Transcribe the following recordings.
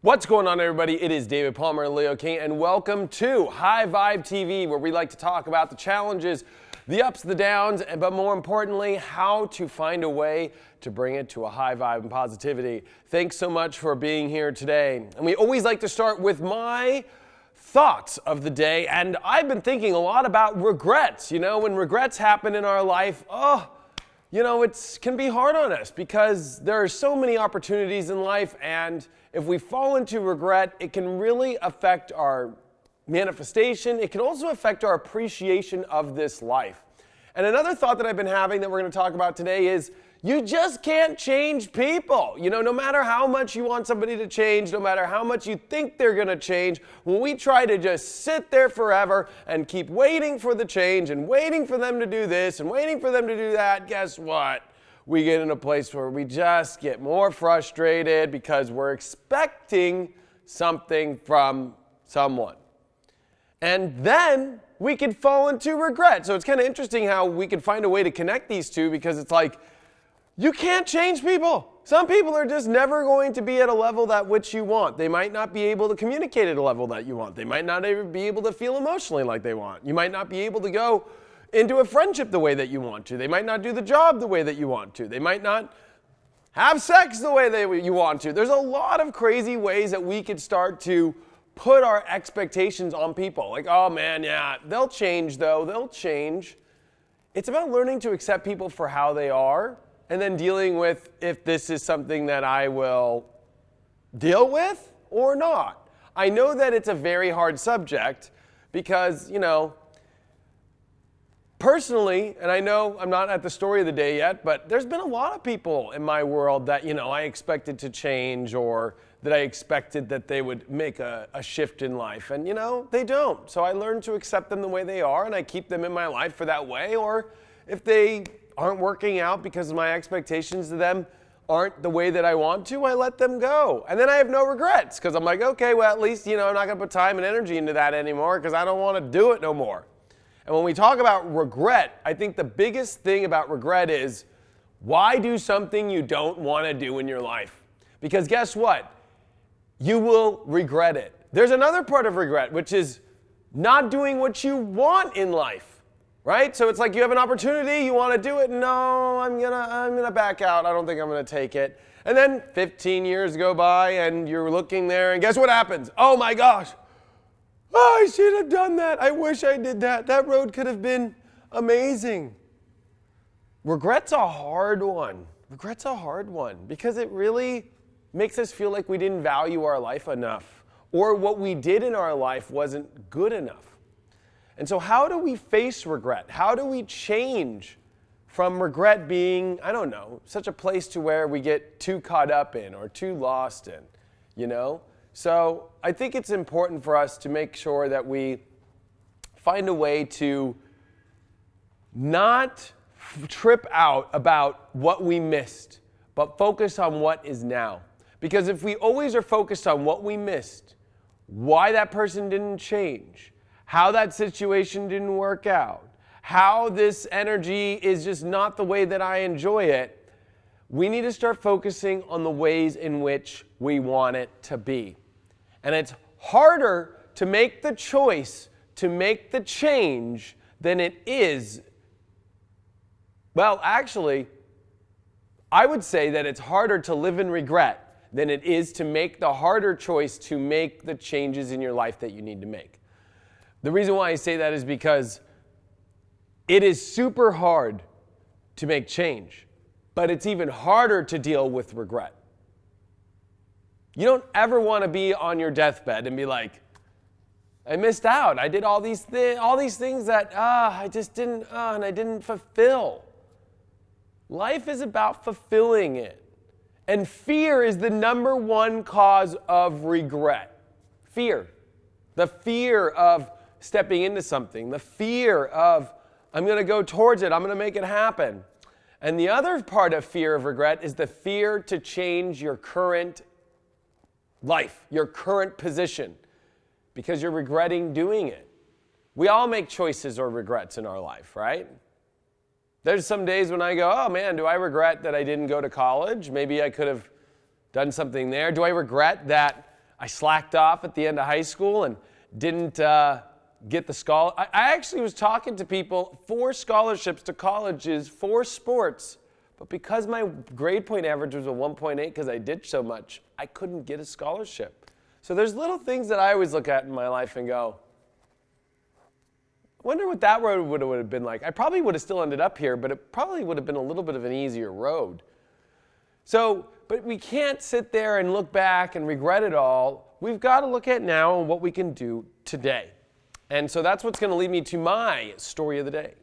What's going on, everybody? It is David Palmer and Leo King, and welcome to High Vibe TV, where we like to talk about the challenges, the ups, the downs, but more importantly, how to find a way to bring it to a high vibe and positivity. Thanks so much for being here today. And we always like to start with my thoughts of the day, and I've been thinking a lot about regrets. You know, when regrets happen in our life, it can be hard on us because there are so many opportunities in life, and if we fall into regret, it can really affect our manifestation. It can also affect our appreciation of this life. And another thought that I've been having that we're going to talk about today is you just can't change people. You know, no matter how much you want somebody to change, no matter how much you think they're going to change, when we try to just sit there forever and keep waiting for the change and waiting for them to do this and waiting for them to do that, guess what? We get in a place where we just get more frustrated because we're expecting something from someone. And then we could fall into regret. So it's kind of interesting how we could find a way to connect these two, because it's like, you can't change people. Some people are just never going to be at a level that which you want. They might not be able to communicate at a level that you want. They might not even be able to feel emotionally like they want. You might not be able to go into a friendship the way that you want to. They might not do the job the way that you want to. They might not have sex the way that you want to. There's a lot of crazy ways that we could start to put our expectations on people. Like, oh man, yeah, they'll change though, they'll change. It's about learning to accept people for how they are and then dealing with if this is something that I will deal with or not. I know that it's a very hard subject because, personally, and I know I'm not at the story of the day yet, but there's been a lot of people in my world that, I expected to change, or that I expected that they would make a shift in life. And, they don't. So I learned to accept them the way they are, and I keep them in my life for that way. Or if they aren't working out because my expectations to them aren't the way that I want to, I let them go. And then I have no regrets, because I'm like, okay, well, at least, I'm not going to put time and energy into that anymore because I don't want to do it no more. And when we talk about regret, I think the biggest thing about regret is, why do something you don't want to do in your life? Because guess what? You will regret it. There's another part of regret, which is not doing what you want in life, right? So it's like you have an opportunity, you want to do it. No, I'm gonna back out. I don't think I'm gonna take it. And then 15 years go by and you're looking there, and guess what happens? Oh my gosh. Oh, I should have done that. I wish I did that. That road could have been amazing. Regret's a hard one. Regret's a hard one because it really makes us feel like we didn't value our life enough, or what we did in our life wasn't good enough. And so how do we face regret? How do we change from regret being, such a place to where we get too caught up in or too lost in, So I think it's important for us to make sure that we find a way to not trip out about what we missed, but focus on what is now. Because if we always are focused on what we missed, why that person didn't change, how that situation didn't work out, how this energy is just not the way that I enjoy it, we need to start focusing on the ways in which we want it to be. And it's harder to make the choice to make the change than it is. Well, actually, I would say that it's harder to live in regret than it is to make the harder choice to make the changes in your life that you need to make. The reason why I say that is because it is super hard to make change, but it's even harder to deal with regret. You don't ever want to be on your deathbed and be like, I missed out. I did all these things that I just didn't, and I didn't fulfill. Life is about fulfilling it. And fear is the number one cause of regret. Fear. The fear of stepping into something. The fear of, I'm going to go towards it. I'm going to make it happen. And the other part of fear of regret is the fear to change your current life, your current position, because you're regretting doing it. We all make choices or regrets in our life, right? There's some days when I go, oh man, do I regret that I didn't go to college? Maybe I could have done something there. Do I regret that I slacked off at the end of high school and didn't get the scholarship. I actually was talking to people for scholarships to colleges for sports, but because my grade point average was a 1.8 because I did so much, I couldn't get a scholarship. So there's little things that I always look at in my life and go, I wonder what that road would have been like. I probably would have still ended up here, but it probably would have been a little bit of an easier road. So, but we can't sit there and look back and regret it all. We've got to look at now and what we can do today. And so that's what's going to lead me to my story of the day.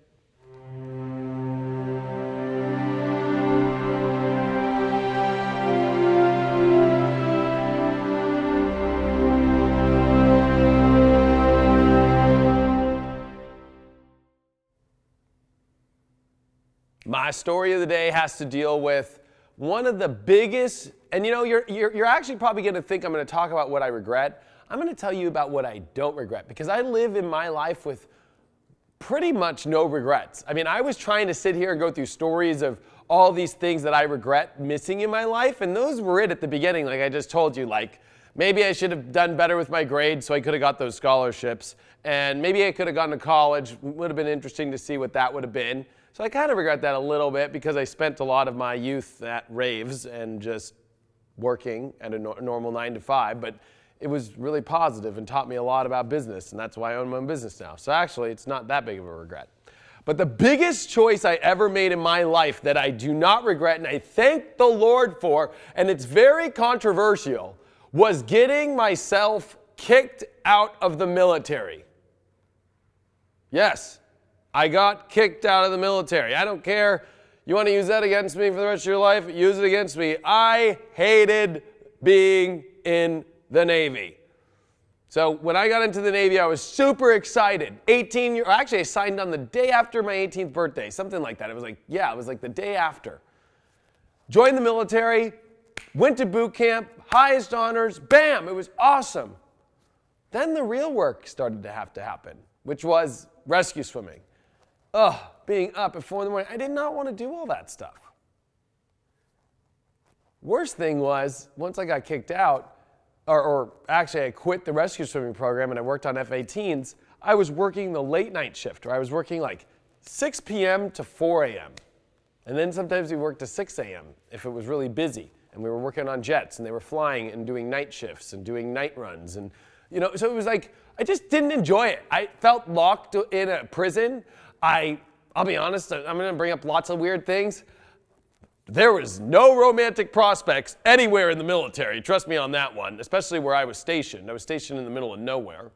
My story of the day has to deal with one of the biggest, and you know, you're actually probably going to think I'm going to talk about what I regret. I'm going to tell you about what I don't regret, because I live in my life with pretty much no regrets. I mean, I was trying to sit here and go through stories of all these things that I regret missing in my life, and those were it at the beginning, like I just told you, like maybe I should have done better with my grades so I could have got those scholarships, and maybe I could have gone to college. It would have been interesting to see what that would have been. So I kind of regret that a little bit because I spent a lot of my youth at raves and just working at a normal 9 to 5, but it was really positive and taught me a lot about business, and that's why I own my own business now. So actually, it's not that big of a regret. But the biggest choice I ever made in my life that I do not regret, and I thank the Lord for, and it's very controversial, was getting myself kicked out of the military. Yes. I got kicked out of the military. I don't care. You want to use that against me for the rest of your life? Use it against me. I hated being in the Navy. So when I got into the Navy, I was super excited. Actually, I signed on the day after my 18th birthday, something like that. It was like the day after. Joined the military, went to boot camp, highest honors, bam, it was awesome. Then the real work started to have to happen, which was rescue swimming. Being up at 4 in the morning. I did not want to do all that stuff. Worst thing was, once I got kicked out, or actually I quit the rescue swimming program and I worked on F-18s, I was working the late night shift, or I was working like 6 p.m. to 4 a.m. And then sometimes we worked to 6 a.m. if it was really busy. And we were working on jets and they were flying and doing night shifts and doing night runs. And, you know, so it was like, I just didn't enjoy it. I felt locked in a prison. I'll be honest, I'm going to bring up lots of weird things. There was no romantic prospects anywhere in the military. Trust me on that one, especially where I was stationed. I was stationed in the middle of nowhere.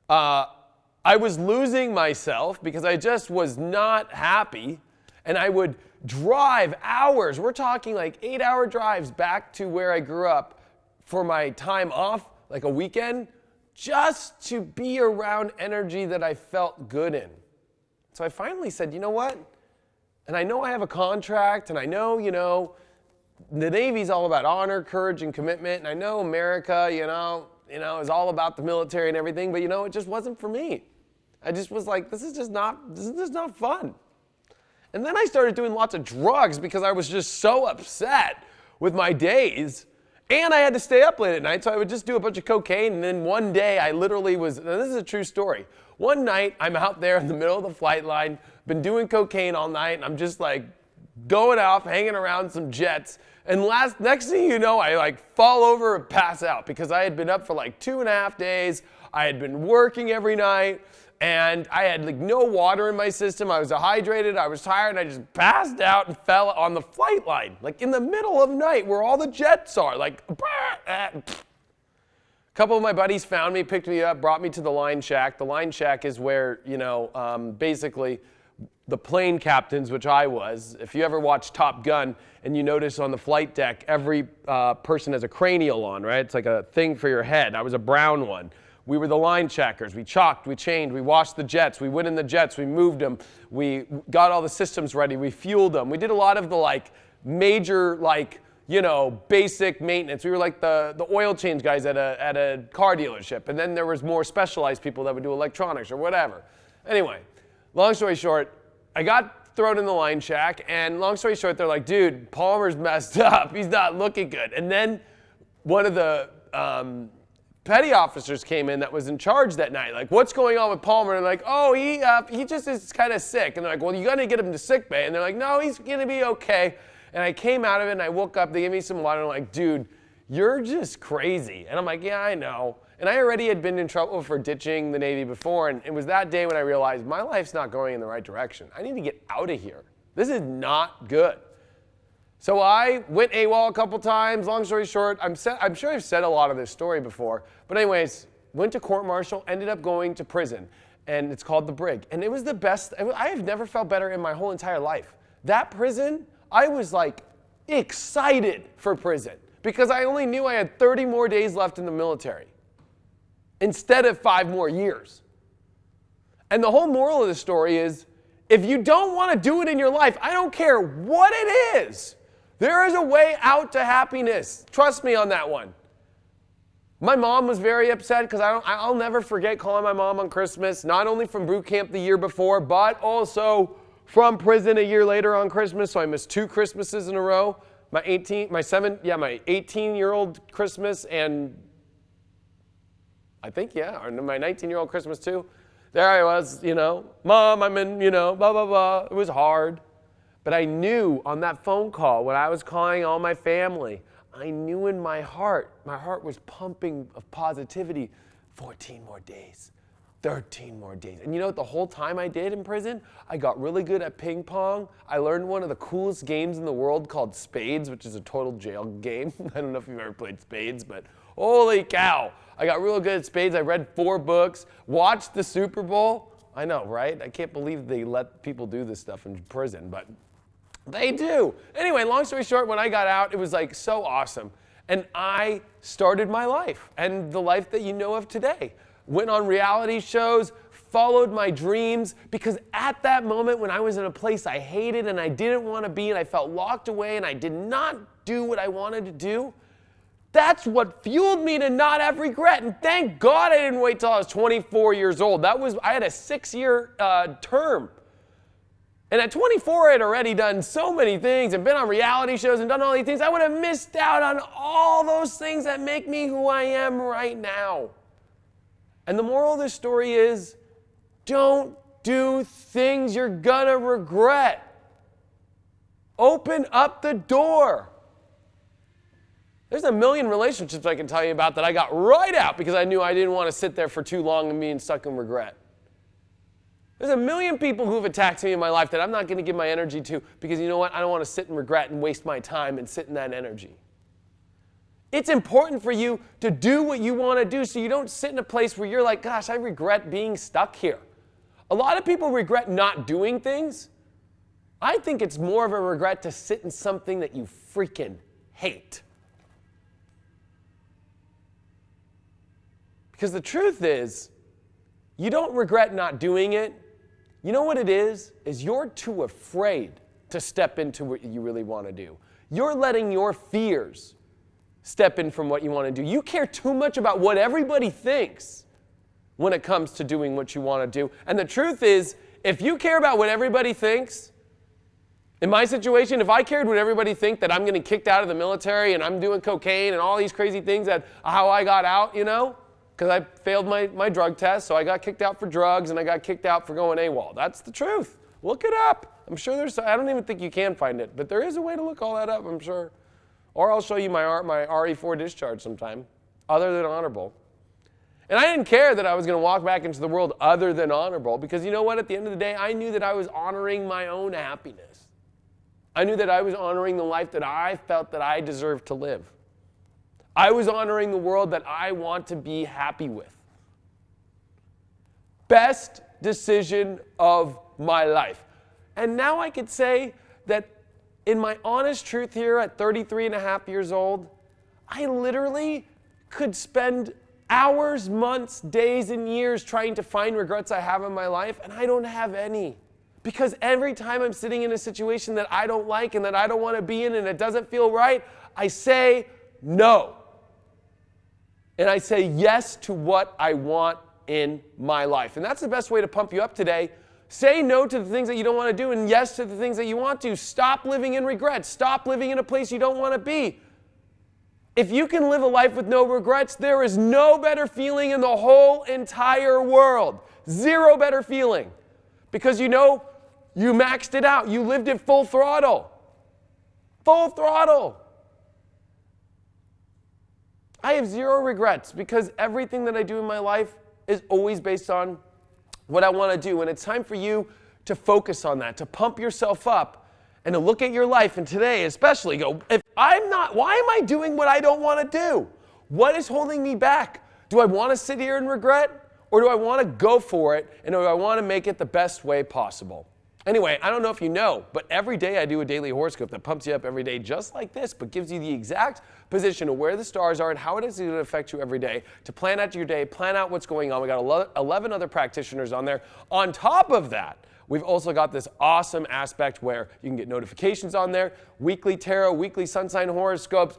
I was losing myself because I just was not happy, and I would drive hours. We're talking like 8-hour drives back to where I grew up for my time off, like a weekend, just to be around energy that I felt good in. So I finally said, you know what? And I know I have a contract, and I know, you know, the Navy's all about honor, courage, and commitment, and I know America, you know, is all about the military and everything, but you know, it just wasn't for me. I just was like, this is just not fun. And then I started doing lots of drugs because I was just so upset with my days. And I had to stay up late at night, so I would just do a bunch of cocaine. And then one day I literally was, now this is a true story. One night I'm out there in the middle of the flight line, been doing cocaine all night, and I'm just like going off, hanging around some jets. And next thing you know, I like fall over and pass out because I had been up for like 2.5 days. I had been working every night. And I had like no water in my system. I was dehydrated, I was tired, and I just passed out and fell on the flight line, like in the middle of night where all the jets are, like, a couple of my buddies found me, picked me up, brought me to the line shack. The line shack is where, you know, basically the plane captains, which I was, if you ever watch Top Gun and you notice on the flight deck, every person has a cranial on, right? It's like a thing for your head. I was a brown one. We were the line checkers. We chalked, we chained, we washed the jets, we went in the jets, we moved them, we got all the systems ready, we fueled them. We did a lot of the like major, like, you know, basic maintenance. We were like the oil change guys at a car dealership. And then there was more specialized people that would do electronics or whatever. Anyway, long story short, I got thrown in the line shack, and long story short, they're like, dude, Palmer's messed up. He's not looking good. And then one of the petty officers came in that was in charge that night. Like, what's going on with Palmer? And they're like, oh, he just is kind of sick. And they're like, well, you got to get him to sick bay. And they're like, no, he's going to be okay. And I came out of it and I woke up, they gave me some water, and I'm like, dude, you're just crazy. And I'm like, yeah, I know. And I already had been in trouble for ditching the Navy before, and it was that day when I realized my life's not going in the right direction. I need to get out of here. This is not good. So I went AWOL a couple times. Long story short, I'm sure I've said a lot of this story before, but anyways, went to court-martial, ended up going to prison, and it's called the Brig. And it was the best. I have never felt better in my whole entire life. That prison, I was like excited for prison because I only knew I had 30 more days left in the military instead of 5 more years. And the whole moral of the story is, if you don't want to do it in your life, I don't care what it is, there is a way out to happiness. Trust me on that one. My mom was very upset because I'll never forget calling my mom on Christmas, not only from boot camp the year before, but also from prison a year later on Christmas. So I missed 2 Christmases in arow. My 18-year-old Christmas and my 19-year-old Christmas too. There I was, Mom, I'm in, blah, blah, blah. It was hard. But I knew on that phone call when I was calling all my family, I knew in my heart was pumping of positivity, 14 more days, 13 more days. And you know what the whole time I did in prison? I got really good at ping pong. I learned one of the coolest games in the world called Spades, which is a total jail game. I don't know if you've ever played Spades, but holy cow. I got real good at spades. I read 4 books, watched the Super Bowl. I know, right? I can't believe they let people do this stuff in prison, but they do. Anyway, long story short, when I got out, it was like so awesome. And I started my life and the life that you know of today. Went on reality shows, followed my dreams, because at that moment when I was in a place I hated and I didn't want to be and I felt locked away and I did not do what I wanted to do, that's what fueled me to not have regret. And thank God I didn't wait till I was 24 years old. I had a 6-year term. And at 24, I had already done so many things and been on reality shows and done all these things. I would have missed out on all those things that make me who I am right now. And the moral of this story is, don't do things you're gonna regret. Open up the door. There's a million relationships I can tell you about that I got right out because I knew I didn't want to sit there for too long and being stuck in regret. There's a million people who've attacked me in my life that I'm not going to give my energy to because you know what? I don't want to sit in regret and waste my time and sit in that energy. It's important for you to do what you want to do so you don't sit in a place where you're like, gosh, I regret being stuck here. A lot of people regret not doing things. I think it's more of a regret to sit in something that you freaking hate. Because the truth is, you don't regret not doing it. You know what it is you're too afraid to step into what you really want to do. You're letting your fears step in from what you want to do. You care too much about what everybody thinks when it comes to doing what you want to do. And the truth is, if you care about what everybody thinks, in my situation, if I cared what everybody think that I'm getting kicked out of the military and I'm doing cocaine and all these crazy things that how I got out, because I failed my drug test, so I got kicked out for drugs and I got kicked out for going AWOL. That's the truth. Look it up. I'm sure I don't even think you can find it, but there is a way to look all that up, I'm sure. Or I'll show you my RE4 discharge sometime, other than honorable. And I didn't care that I was going to walk back into the world other than honorable, because you know what? At the end of the day, I knew that I was honoring my own happiness. I knew that I was honoring the life that I felt that I deserved to live. I was honoring the world that I want to be happy with. Best decision of my life. And now I could say that in my honest truth here at 33 and a half years old, I literally could spend hours, months, days, and years trying to find regrets I have in my life, and I don't have any. Because every time I'm sitting in a situation that I don't like and that I don't want to be in and it doesn't feel right, I say no. And I say yes to what I want in my life. And that's the best way to pump you up today. Say no to the things that you don't want to do and yes to the things that you want to. Stop living in regret. Stop living in a place you don't want to be. If you can live a life with no regrets, there is no better feeling in the whole entire world. Zero better feeling. Because you know, you maxed it out. You lived it full throttle. Full throttle. I have zero regrets because everything that I do in my life is always based on what I want to do. And it's time for you to focus on that, to pump yourself up, and to look at your life, and today especially go, why am I doing what I don't want to do? What is holding me back? Do I want to sit here and regret? Or do I want to go for it, and do I want to make it the best way possible? Anyway, I don't know if you know, but every day I do a daily horoscope that pumps you up every day just like this, but gives you the exact position of where the stars are and how it is going to affect you every day to plan out your day, plan out what's going on. We got 11 other practitioners on there. On top of that, we've also got this awesome aspect where you can get notifications on there, weekly tarot, weekly sun sign horoscopes,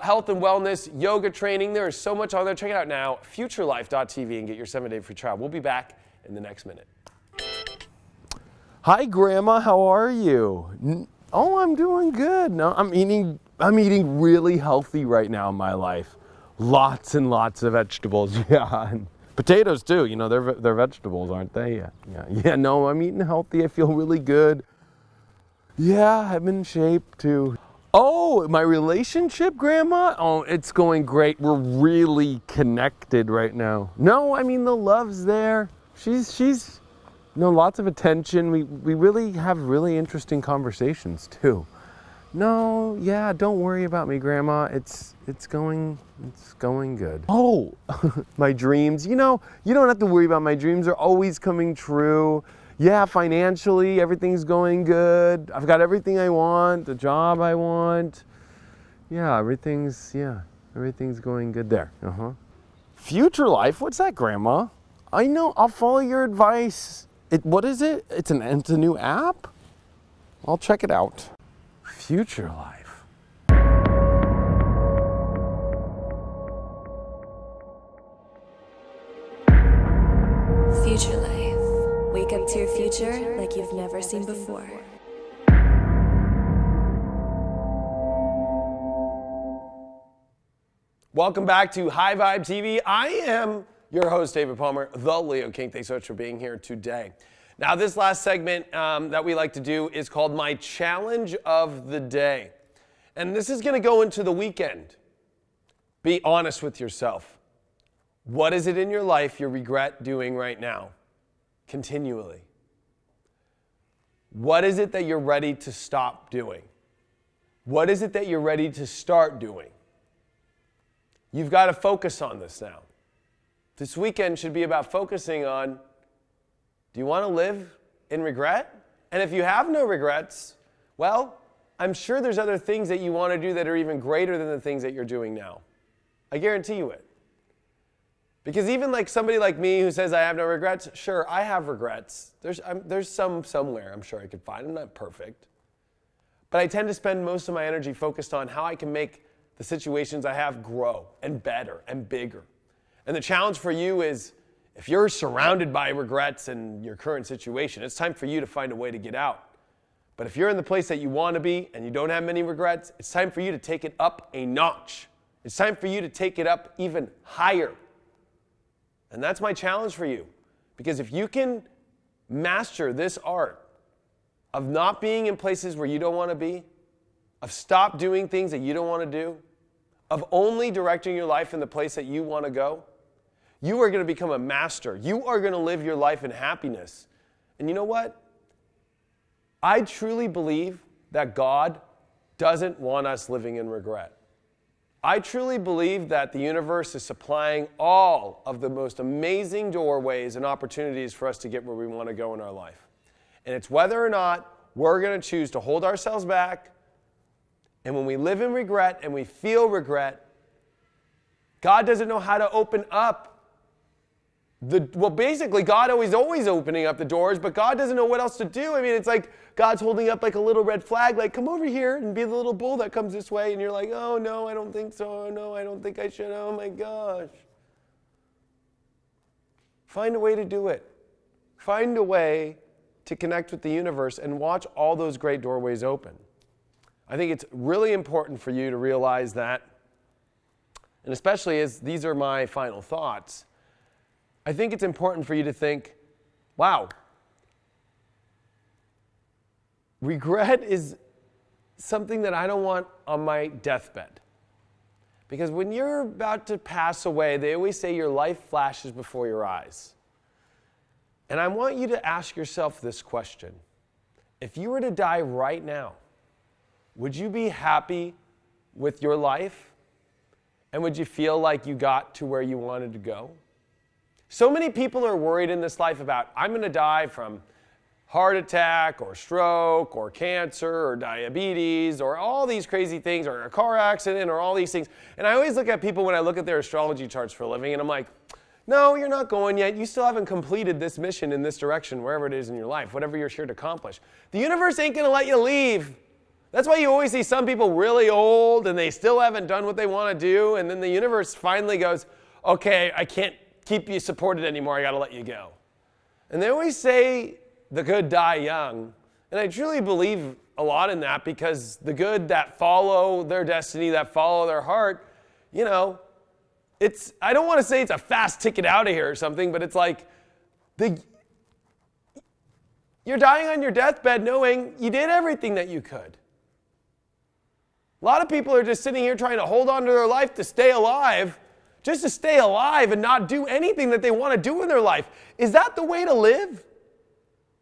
health and wellness, yoga training. There is so much on there. Check it out now, futurelife.tv, and get your 7-day free trial. We'll be back in the next minute. Hi, Grandma. How are you? Oh, I'm doing good. No, I'm eating really healthy right now in my life. Lots and lots of vegetables. Yeah. And potatoes too, you know, they're vegetables, aren't they? Yeah, no, I'm eating healthy. I feel really good. Yeah, I'm in shape too. Oh, my relationship, Grandma? Oh, it's going great. We're really connected right now. No, I mean, the love's there. She's lots of attention. We really have really interesting conversations too. No, yeah, don't worry about me, Grandma. It's going good. Oh, my dreams. You know, you don't have to worry about my dreams. They're always coming true. Yeah, financially, everything's going good. I've got everything I want, the job I want. Yeah, everything's going good there. Future life? What's that, Grandma? I know, I'll follow your advice. What is it? It's a new app? I'll check it out. Future life. Future life. Wake up to your future like you've never seen before. Welcome back to High Vibe TV. I am your host, David Palmer, the Leo King. Thanks so much for being here today. Now, this last segment that we like to do is called My Challenge of the Day. And this is going to go into the weekend. Be honest with yourself. What is it in your life you regret doing right now? Continually. What is it that you're ready to stop doing? What is it that you're ready to start doing? You've got to focus on this now. This weekend should be about focusing on, do you want to live in regret? And if you have no regrets, well, I'm sure there's other things that you want to do that are even greater than the things that you're doing now. I guarantee you it. Because even like somebody like me who says I have no regrets, sure, I have regrets. There's some somewhere I'm sure I could find. I'm not perfect. But I tend to spend most of my energy focused on how I can make the situations I have grow and better and bigger. And the challenge for you is, if you're surrounded by regrets in your current situation, it's time for you to find a way to get out. But if you're in the place that you want to be and you don't have many regrets, it's time for you to take it up a notch. It's time for you to take it up even higher. And that's my challenge for you. Because if you can master this art of not being in places where you don't want to be, of stop doing things that you don't want to do, of only directing your life in the place that you want to go, you are going to become a master. You are going to live your life in happiness. And you know what? I truly believe that God doesn't want us living in regret. I truly believe that the universe is supplying all of the most amazing doorways and opportunities for us to get where we want to go in our life. And it's whether or not we're going to choose to hold ourselves back. And when we live in regret and we feel regret, God doesn't know how to open up basically, God always opening up the doors, but God doesn't know what else to do. I mean, it's like God's holding up like a little red flag, like, come over here and be the little bull that comes this way. And you're like, oh, no, I don't think so. Oh, no, I don't think I should. Oh, my gosh. Find a way to do it. Find a way to connect with the universe and watch all those great doorways open. I think it's really important for you to realize that and especially as these are my final thoughts, I think it's important for you to think, wow, regret is something that I don't want on my deathbed. Because when you're about to pass away, they always say your life flashes before your eyes. And I want you to ask yourself this question. If you were to die right now, would you be happy with your life? And would you feel like you got to where you wanted to go? So many people are worried in this life about, I'm going to die from heart attack or stroke or cancer or diabetes or all these crazy things, or a car accident or all these things. And I always look at people when I look at their astrology charts for a living, and I'm like, no, you're not going yet. You still haven't completed this mission in this direction, wherever it is in your life, whatever you're here to accomplish. The universe ain't going to let you leave. That's why you always see some people really old and they still haven't done what they want to do, and then the universe finally goes, okay, I can't keep you supported anymore. I got to let you go. And they always say the good die young. And I truly believe a lot in that, because the good that follow their destiny, that follow their heart, you know, I don't want to say it's a fast ticket out of here or something, but it's like you're dying on your deathbed knowing you did everything that you could. A lot of people are just sitting here trying to hold on to their life to stay alive, just to stay alive and not do anything that they want to do in their life. Is that the way to live?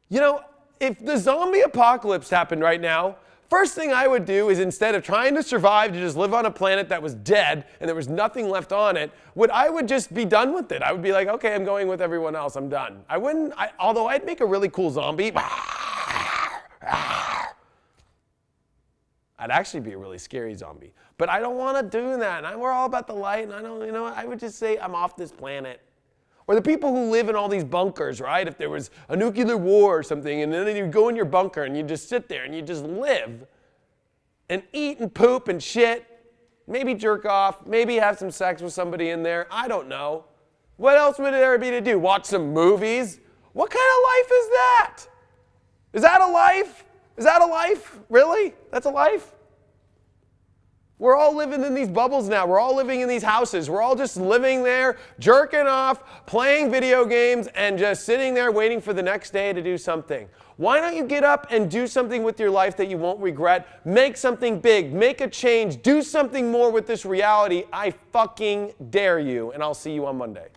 You know, if the zombie apocalypse happened right now, first thing I would do is, instead of trying to survive to just live on a planet that was dead and there was nothing left on it, I would just be done with it. I would be like, okay, I'm going with everyone else. I'm done. Although I'd make a really cool zombie. I'd actually be a really scary zombie. But I don't want to do that. And we're all about the light, and I would just say I'm off this planet. Or the people who live in all these bunkers, right? If there was a nuclear war or something, and then you go in your bunker and you just sit there and you just live and eat and poop and shit, maybe jerk off, maybe have some sex with somebody in there. I don't know. What else would there be to do? Watch some movies? What kind of life is that? Is that a life? Is that a life? Really? That's a life? We're all living in these bubbles now. We're all living in these houses. We're all just living there, jerking off, playing video games, and just sitting there waiting for the next day to do something. Why don't you get up and do something with your life that you won't regret? Make something big. Make a change. Do something more with this reality. I fucking dare you. And I'll see you on Monday.